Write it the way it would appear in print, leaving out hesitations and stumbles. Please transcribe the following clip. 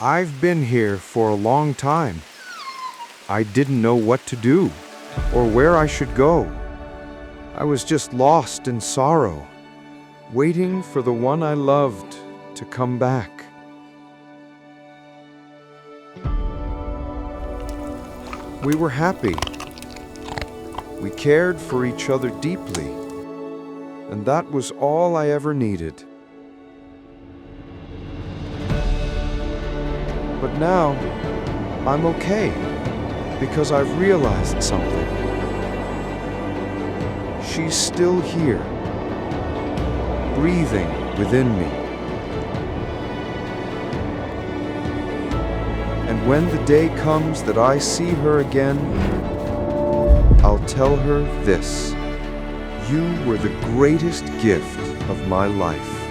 I've been here for a long time. I didn't know what to do or where I should go. I was just lost in sorrow, waiting for the one I loved to come back. We were happy. We cared for each other deeply, and that was all I ever needed. But now, I'm okay, because I've realized something. She's still here, breathing within me. And when the day comes that I see her again, I'll tell her this: you were the greatest gift of my life.